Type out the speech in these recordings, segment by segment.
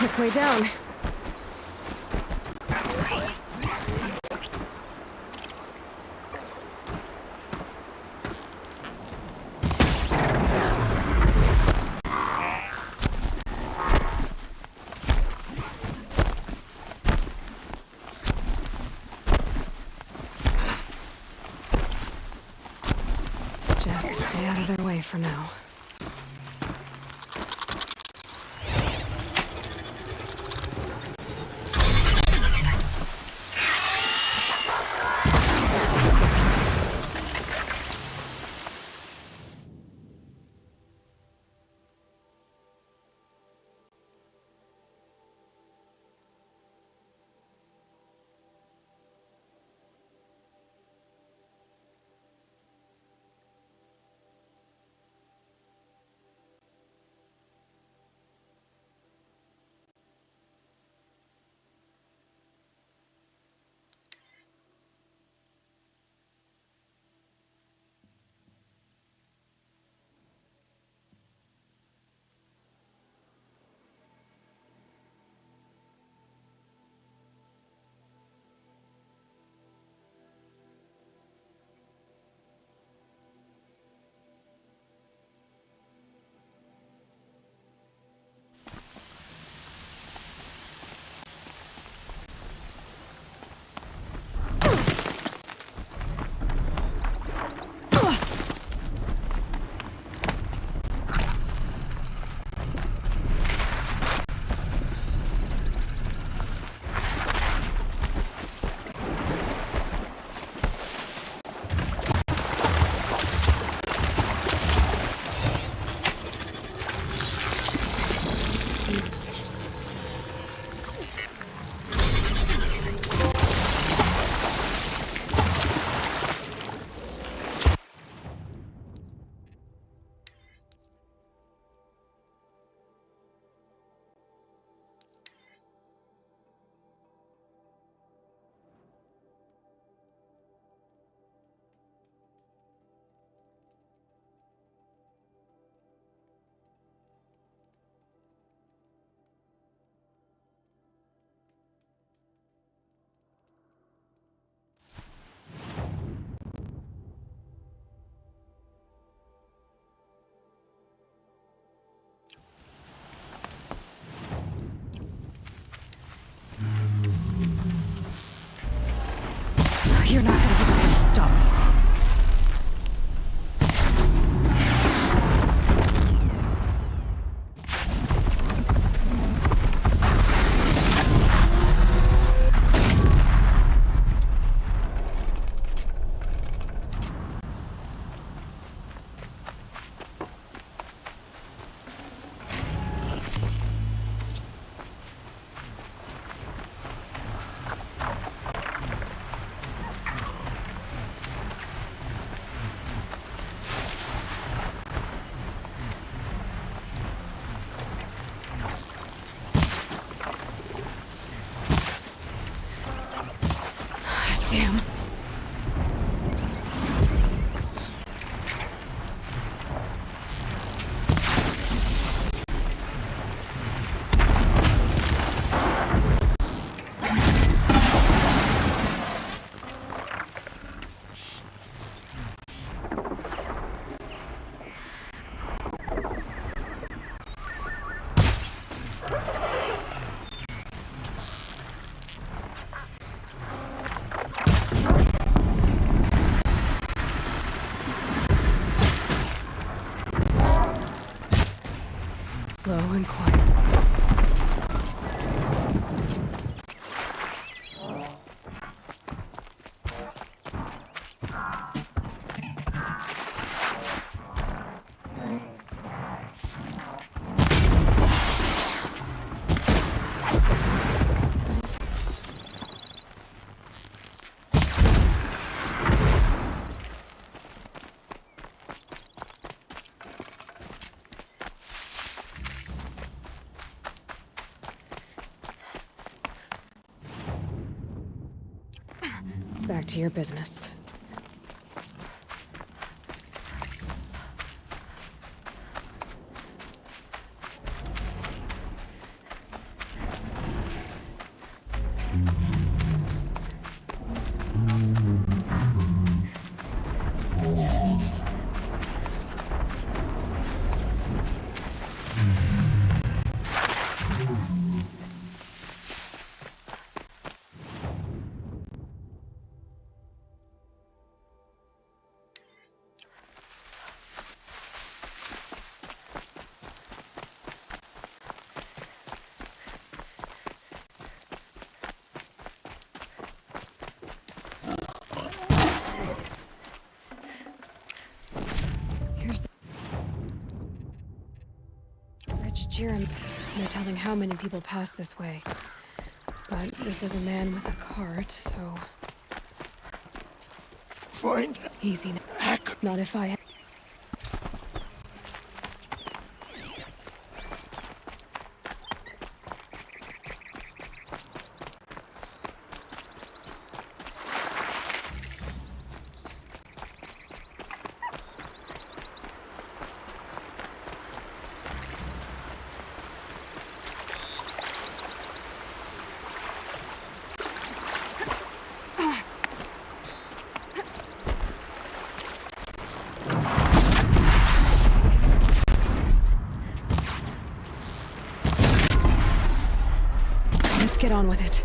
quick way down. Just stay out of their way for now. You're not gonna be able to stop me. Damn. Low and quiet. Back to your business. Jeremy. No telling how many people pass this way. But this was a man with a cart, so... Find Easy now. Hack. Not if I... Let's get on with it.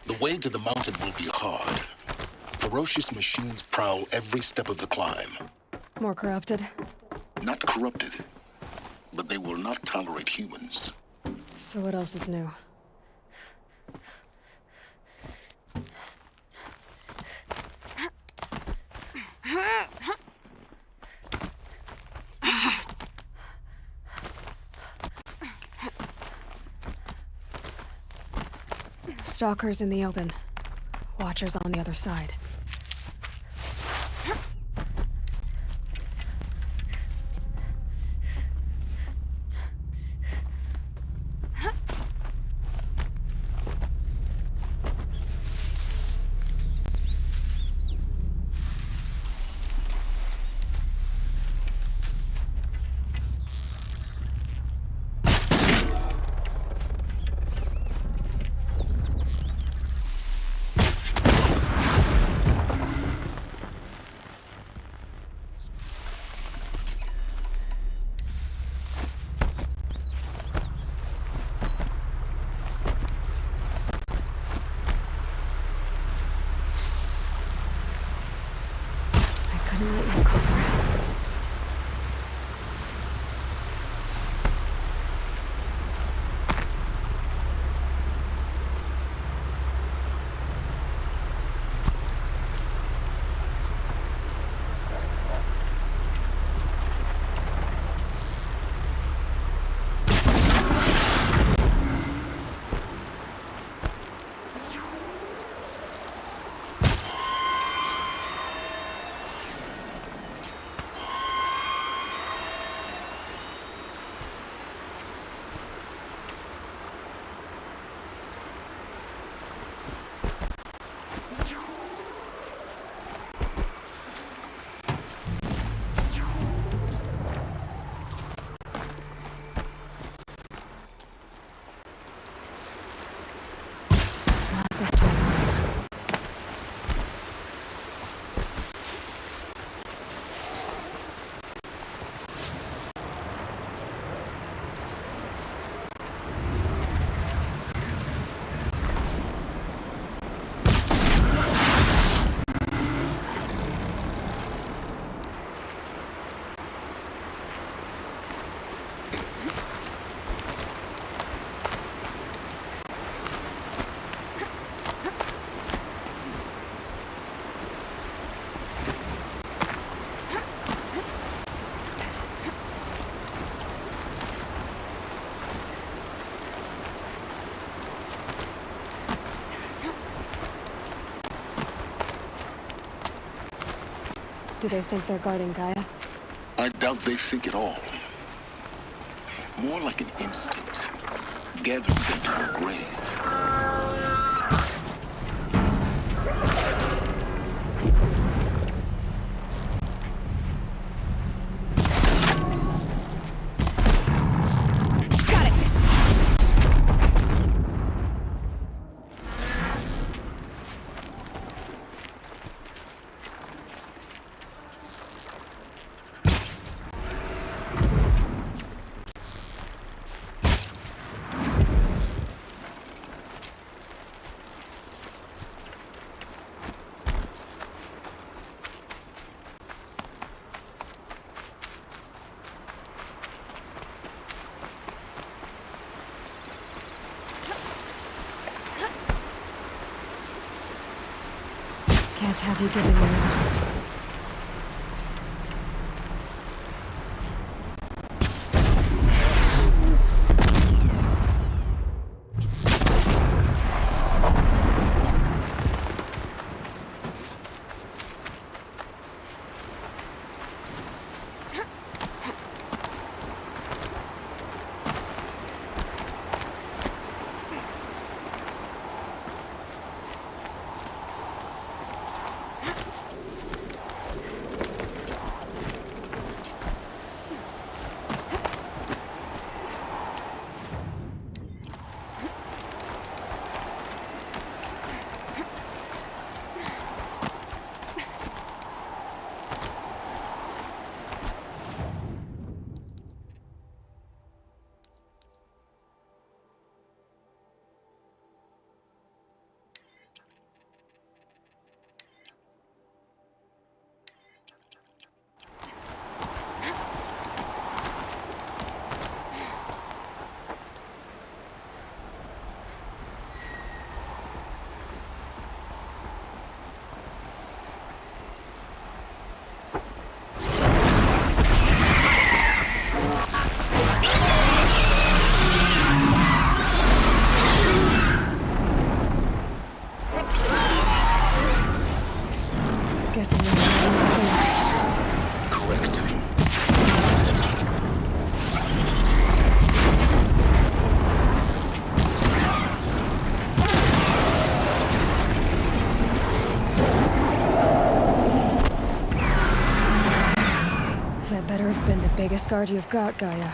The way to the mountain will be hard. Ferocious machines prowl every step of the climb. More corrupted? Not corrupted, but they will not tolerate humans. So what else is new? Stalkers in the open. Watchers on the other side. Do they think they're guarding Gaia? I doubt they think at all. More like an instinct, gathering them to her grave. Got it! Can't have you giving me that. Guessing you're Correct. That better have been the biggest guard you've got, Gaia.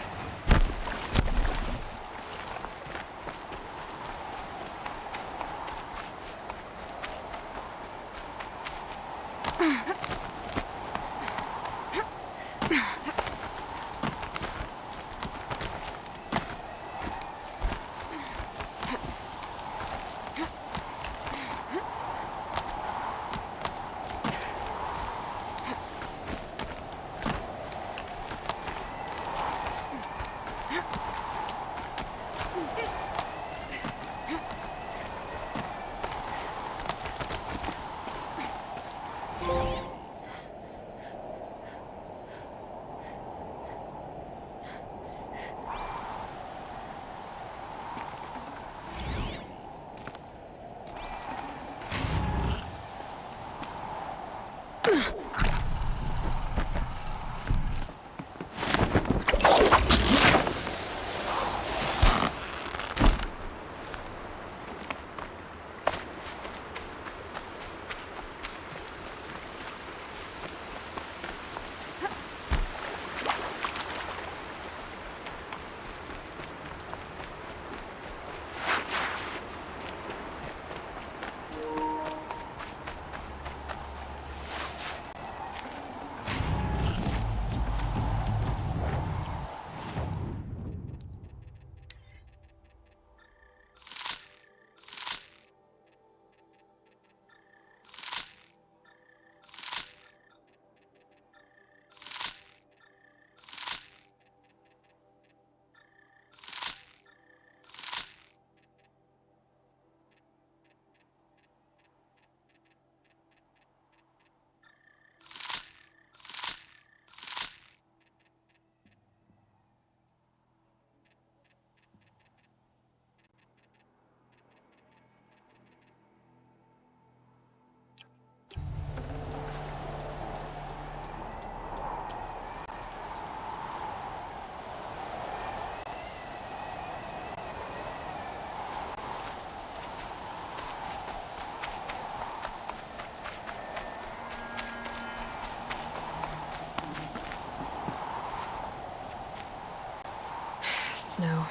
snow.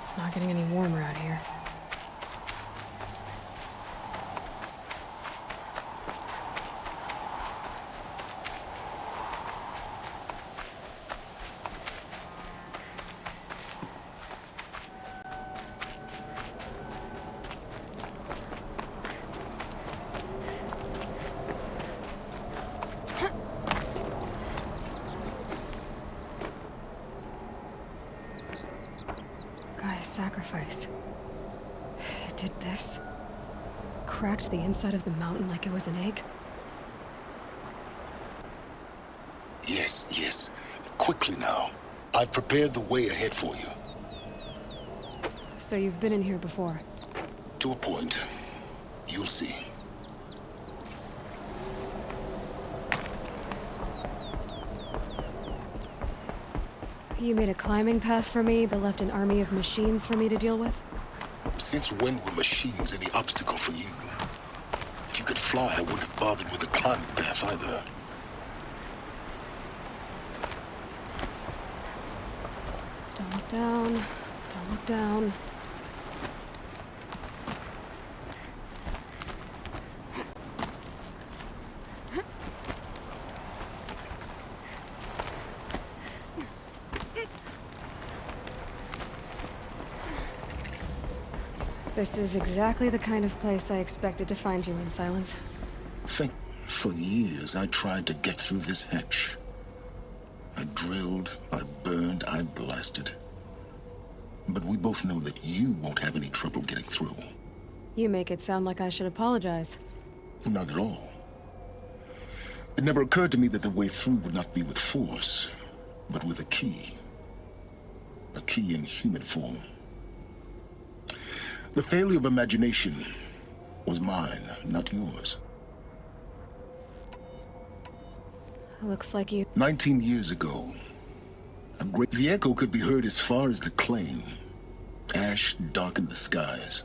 It's not getting any warmer out here. Sacrifice. It did this. Cracked the inside of the mountain like it was an egg. Yes, yes. Quickly now. I've prepared the way ahead for you. So you've been in here before? To a point. You'll see. You made a climbing path for me, but left an army of machines for me to deal with? Since when were machines any obstacle for you? If you could fly, I wouldn't have bothered with a climbing path either. Don't look down. Don't look down. This is exactly the kind of place I expected to find you in, Silence. For years, I tried to get through this hatch. I drilled, I burned, I blasted. But we both know that you won't have any trouble getting through. You make it sound like I should apologize. Not at all. It never occurred to me that the way through would not be with force, but with a key. A key in human form. The failure of imagination was mine, not yours. Looks like you... 19 years ago, the echo could be heard as far as the claim. Ash darkened the skies.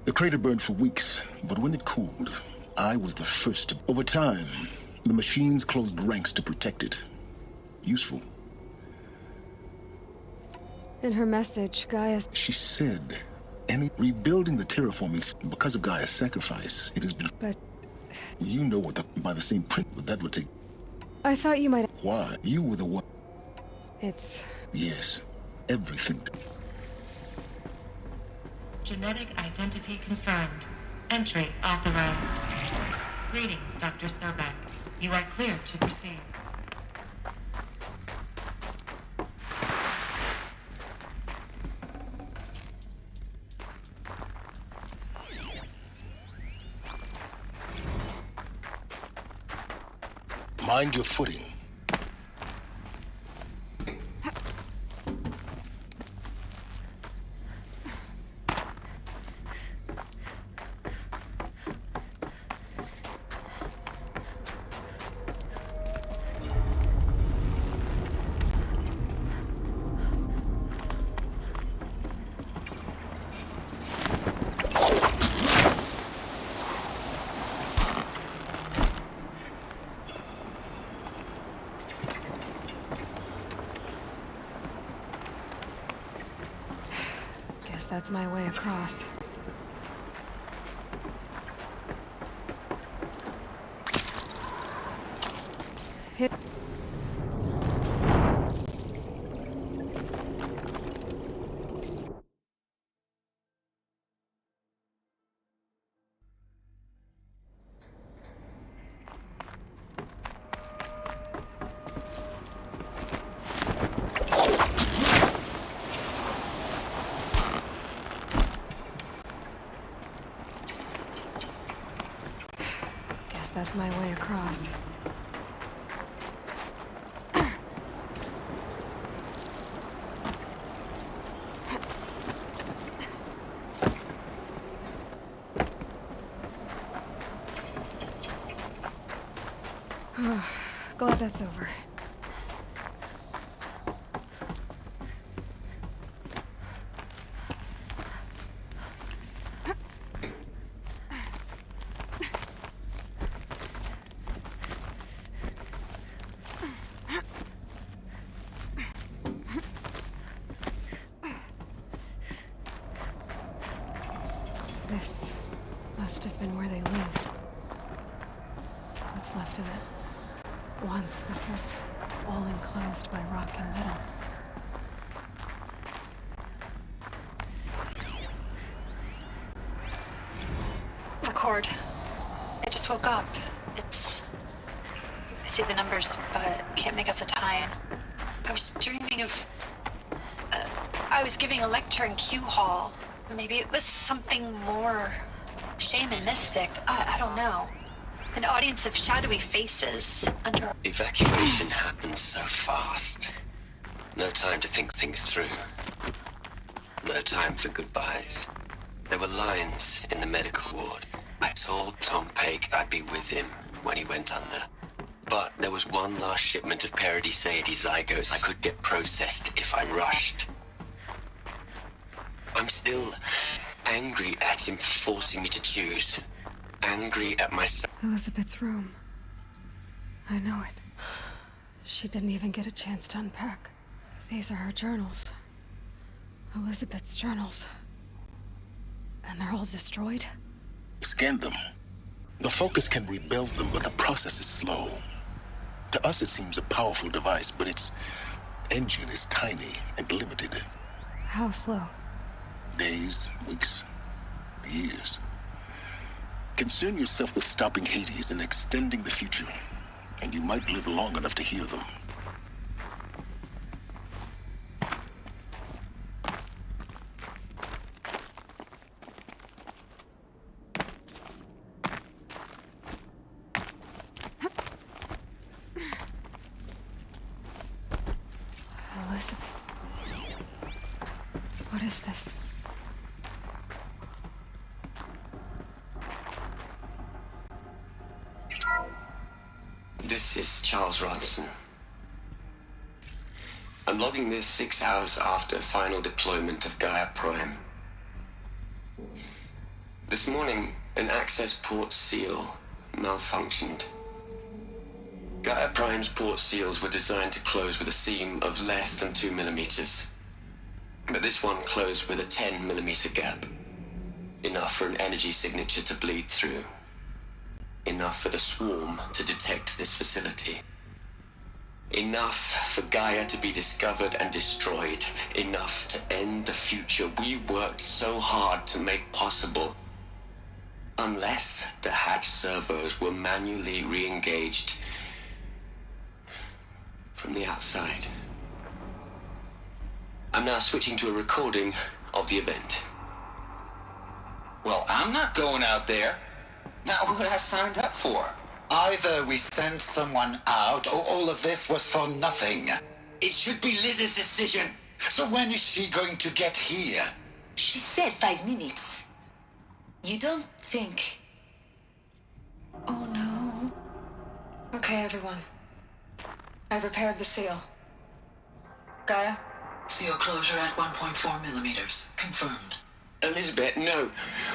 The crater burned for weeks, but when it cooled, I was the first to... Over time, the machines closed ranks to protect it. Useful. In her message, Gaia... She said, rebuilding the terraforming, because of Gaia's sacrifice, it has been... But... You know what by the same print, but that would take... I thought you might... Why? You were the one... It's... Yes. Everything. Genetic identity confirmed. Entry authorized. Greetings, Dr. Sobek. You are cleared to proceed. Mind your footing. That's my way across. Hit. That's my way across. Glad that's over. must have been where they lived. What's left of it. Once, this was all enclosed by rock and metal. Record. I just woke up. I see the numbers, but can't make out the time. I was dreaming of... I was giving a lecture in Q Hall. Maybe it was something more shamanistic. I don't know. An audience of shadowy faces under... Evacuation happened so fast. No time to think things through. No time for goodbyes. There were lines in the medical ward. I told Tom Pake I'd be with him when he went under. But there was one last shipment of Paradiseidae zygotes I could get processed if I rushed. I'm still angry at him for forcing me to choose. Angry at myself. Elizabeth's room. I know it. She didn't even get a chance to unpack. These are her journals. Elizabeth's journals. And they're all destroyed? Scan them. The Focus can rebuild them, but the process is slow. To us, it seems a powerful device, but its engine is tiny and limited. How slow? Days, weeks, years. Concern yourself with stopping Hades and extending the future, and you might live long enough to hear them. Elizabeth. What is this? This is Charles Ronson. I'm logging this 6 hours after final deployment of Gaia Prime. This morning, an access port seal malfunctioned. Gaia Prime's port seals were designed to close with a seam of less than 2 millimeters. But this one closed with a 10 millimeter gap. Enough for an energy signature to bleed through. Enough for the swarm to detect this facility. Enough for Gaia to be discovered and destroyed. Enough to end the future we worked so hard to make possible. Unless the hatch servos were manually re-engaged from the outside. I'm now switching to a recording of the event. Well, I'm not going out there. Not what I signed up for. Either we send someone out, or all of this was for nothing. It should be Liz's decision. So when is she going to get here? She said 5 minutes. You don't think... Oh no. Okay, everyone. I've repaired the seal. Gaia? Seal closure at 1.4 millimeters. Confirmed. Elizabeth, no.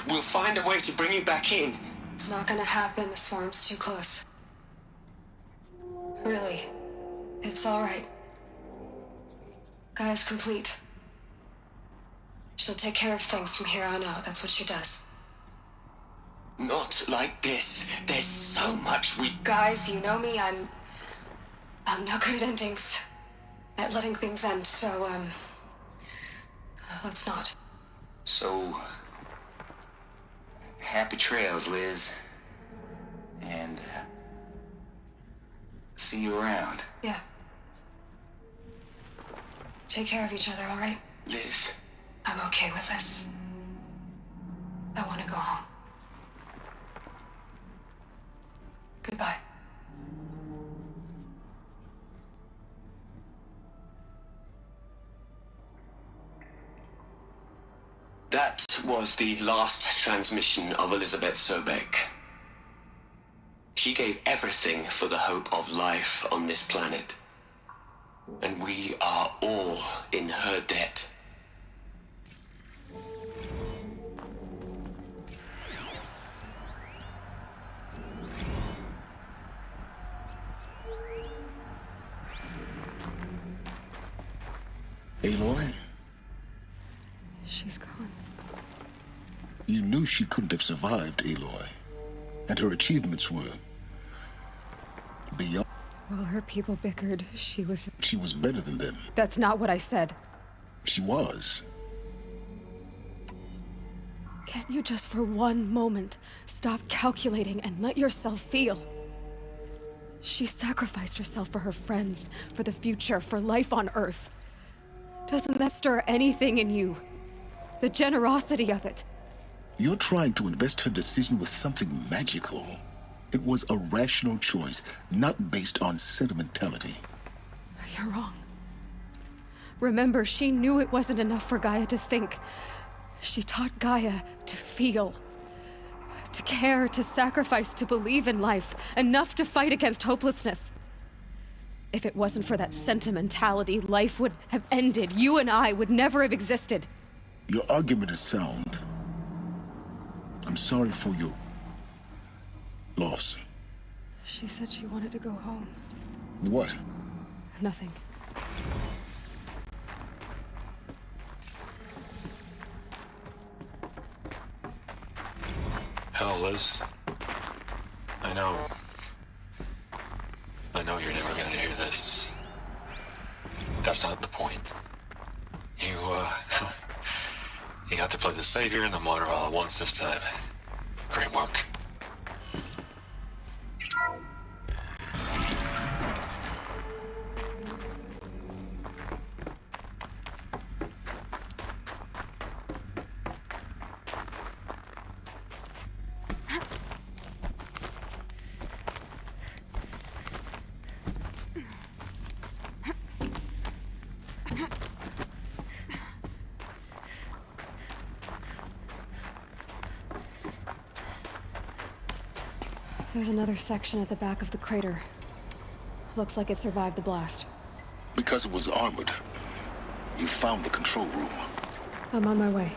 We'll find a way to bring you back in. It's not gonna happen. The swarm's too close. Really. It's alright. Gaia's complete. She'll take care of things from here on out. That's what she does. Not like this. There's so much we... Guys, you know me. I'm no good at endings. At letting things end, so, let's not. So, happy trails, Liz. And, see you around. Yeah. Take care of each other, all right? Liz. I'm okay with this. I want to go home. Goodbye. That was the last transmission of Elizabeth Sobek. She gave everything for the hope of life on this planet. And we are all in her debt. Aloy? She's gone. You knew she couldn't have survived, Aloy. And her achievements were beyond. While her people bickered, she was... She was better than them. That's not what I said. She was. Can't you just for one moment stop calculating and let yourself feel? She sacrificed herself for her friends, for the future, for life on Earth. Doesn't that stir anything in you? The generosity of it. You're trying to invest her decision with something magical. It was a rational choice, not based on sentimentality. You're wrong. Remember, she knew it wasn't enough for Gaia to think. She taught Gaia to feel. To care, to sacrifice, to believe in life. Enough to fight against hopelessness. If it wasn't for that sentimentality, life would have ended. You and I would never have existed. Your argument is sound. I'm sorry for your loss. She said she wanted to go home. What? Nothing. Hell, Liz. I know you're never gonna hear this. That's not the point. You, you got to play the savior and the martyr all at once this time. Great work. There's another section at the back of the crater. Looks like it survived the blast. Because it was armored. You found the control room. I'm on my way.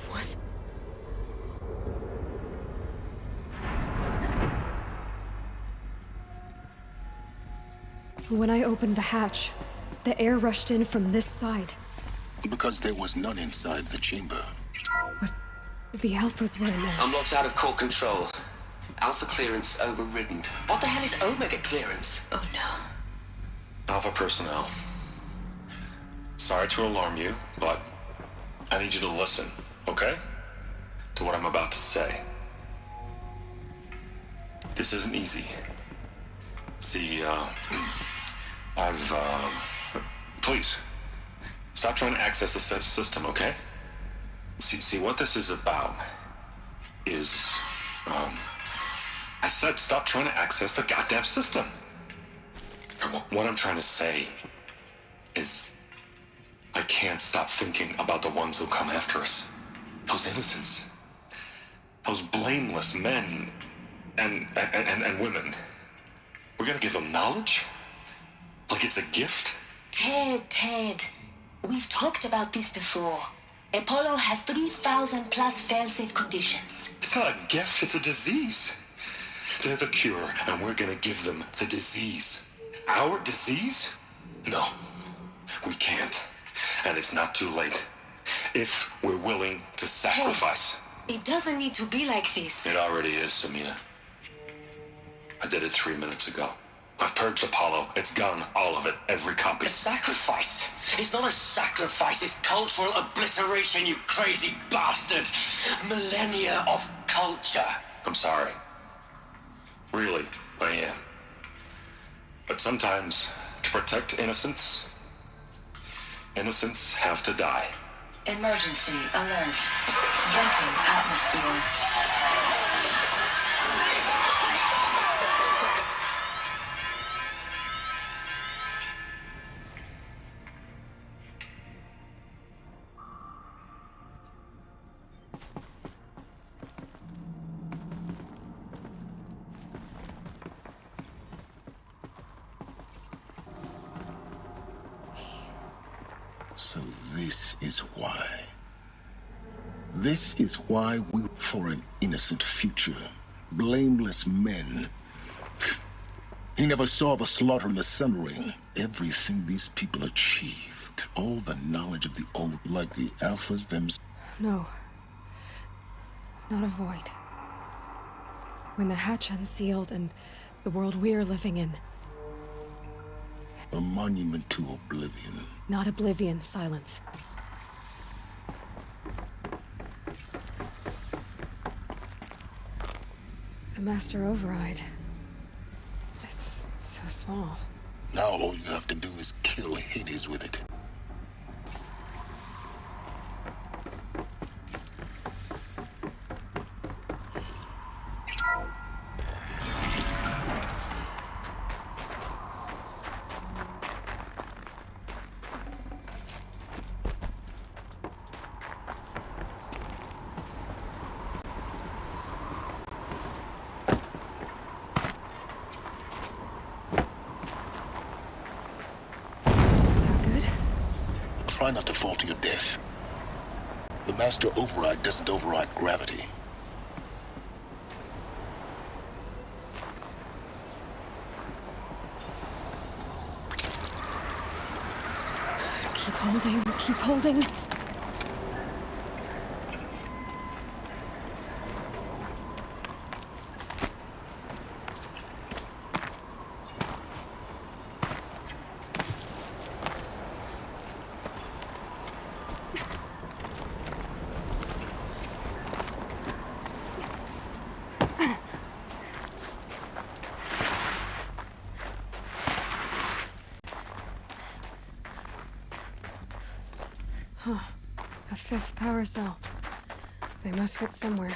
What? When I opened the hatch, the air rushed in from this side. Because there was none inside the chamber. But the Alphas were in there. I'm locked out of core control. Alpha clearance overridden. What the hell is Omega clearance? Oh no. Alpha personnel. Sorry to alarm you, but I need you to listen, okay? To what I'm about to say. This isn't easy. See, please, stop trying to access the system, okay? See, what this is about is, I said stop trying to access the goddamn system. What I'm trying to say is, I can't stop thinking about the ones who come after us. Those innocents. Those blameless men and women. We're gonna give them knowledge? Like it's a gift? Ted. We've talked about this before. Apollo has 3,000 plus fail-safe conditions. It's not a gift, it's a disease. They're the cure, and we're gonna give them the disease. Our disease? No, we can't. And it's not too late. If we're willing to sacrifice. It doesn't need to be like this. It already is, Samina. I did it 3 minutes ago. I've purged Apollo. It's gone, all of it, every copy. A sacrifice? It's not a sacrifice, it's cultural obliteration, you crazy bastard! Millennia of culture! I'm sorry. Really, I am. But sometimes, to protect innocence, innocents have to die. Emergency alert. Venting atmosphere. So this is why. This is why we for an innocent future. Blameless men. He never saw the slaughter in the Sun Ring. Everything these people achieved. All the knowledge of the old, like the Alphas themselves. No. Not a void. When the hatch unsealed and the world we're living in. A monument to oblivion. Not oblivion, silence. The Master Override. It's so small. Now all you have to do is kill Hades with it. Try not to fall to your death. The Master Override doesn't override gravity. Keep holding, keep holding. Huh. A fifth power cell. They must fit somewhere.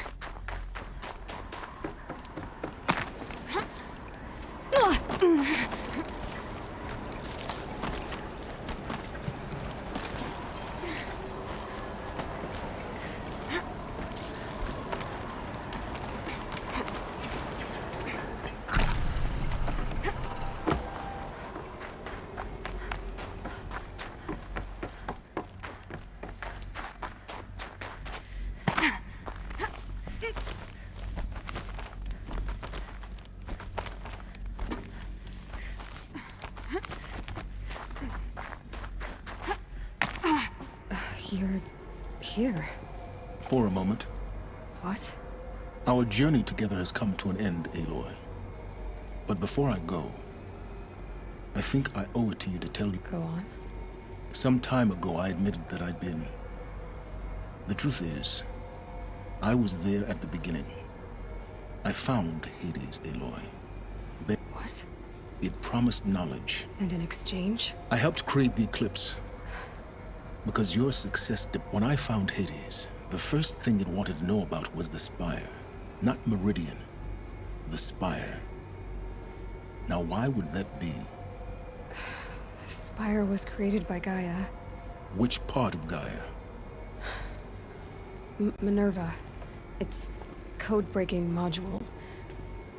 You're here. For a moment. What? Our journey together has come to an end, Aloy. But before I go, I think I owe it to you to tell you. Go on. Some time ago, I admitted that I'd been... The truth is, I was there at the beginning. I found Hades, Aloy. What? It promised knowledge. And in exchange? I helped create the Eclipse. Because your success... When I found Hades, the first thing it wanted to know about was the Spire. Not Meridian. The Spire. Now, why would that be? The Spire was created by Gaia. Which part of Gaia? Minerva. Its code-breaking module.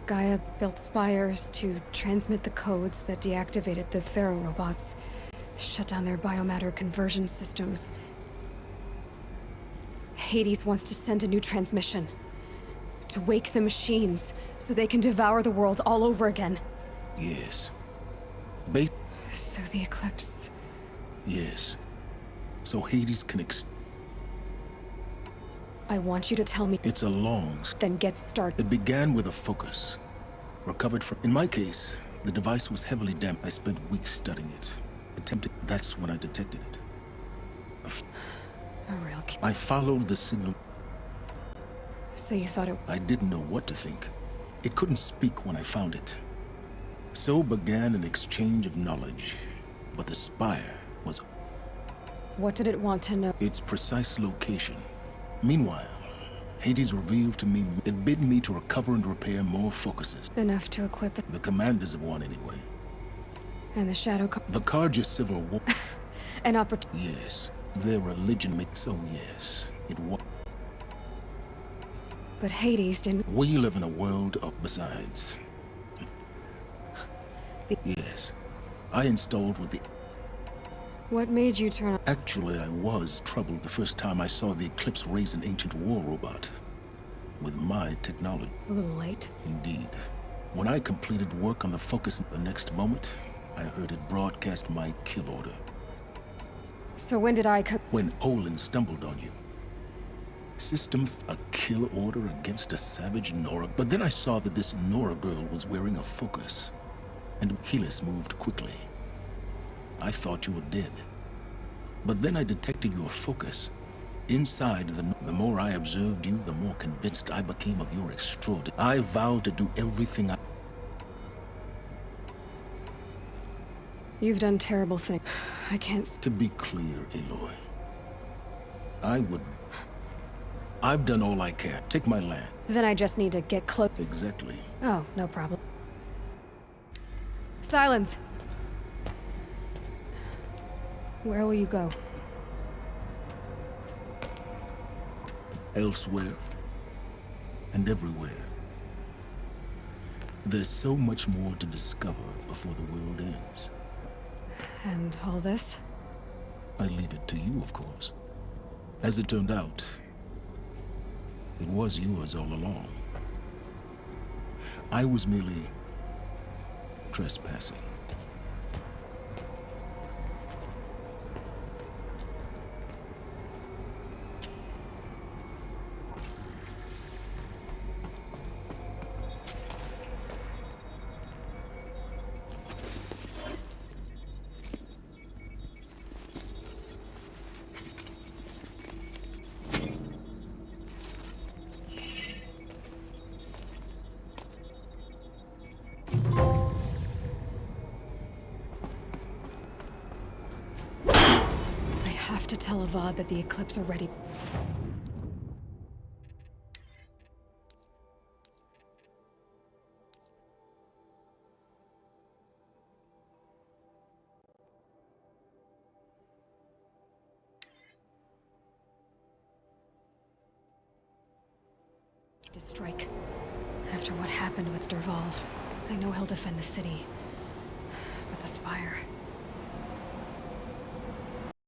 Gaia built spires to transmit the codes that deactivated the Pharaoh robots, shut down their biomatter conversion systems. Hades wants to send a new transmission. To wake the machines, so they can devour the world all over again. Yes. So the Eclipse... Yes. So Hades can I want you to tell me... It's a long... Then get started. It began with a focus. Recovered from... In my case, the device was heavily damped. I spent weeks studying it. Attempted... That's when I detected it. A real kid. I followed the signal. So you thought it... I didn't know what to think. It couldn't speak when I found it. So began an exchange of knowledge. But the spire was... What did it want to know? Its precise location. Meanwhile, Hades revealed to me it bid me to recover and repair more focuses. Enough to equip it. The commanders of one anyway. And the Shadow... The Carja Civil War... An opportunity... Yes. Their religion makes... So yes, it was... But Hades didn't... We live in a world of... Besides... Yes. I installed with the... What made you turn... Actually, I was troubled the first time I saw the Eclipse raise an ancient war robot. With my technology. A little late. Indeed. When I completed work on the focus the next moment, I heard it broadcast my kill order. So when did I come... When Olin stumbled on you. A kill order against a savage Nora. But then I saw that this Nora girl was wearing a focus. And Helis moved quickly. I thought you were dead. But then I detected your focus. Inside, the more I observed you, the more convinced I became of your extraordinary... I vowed to do everything I... You've done terrible things. I can't... To be clear, Aloy. I've done all I can. Take my land. Then I just need to get close. Exactly. Oh, no problem. Silence! Where will you go? Elsewhere. And everywhere. There's so much more to discover before the world ends. And all this? I leave it to you, of course. As it turned out, it was yours all along. I was merely trespassing. I have to tell Avad that the Eclipse are ready. To strike. After what happened with Derval, I know he'll defend the city. But the Spire...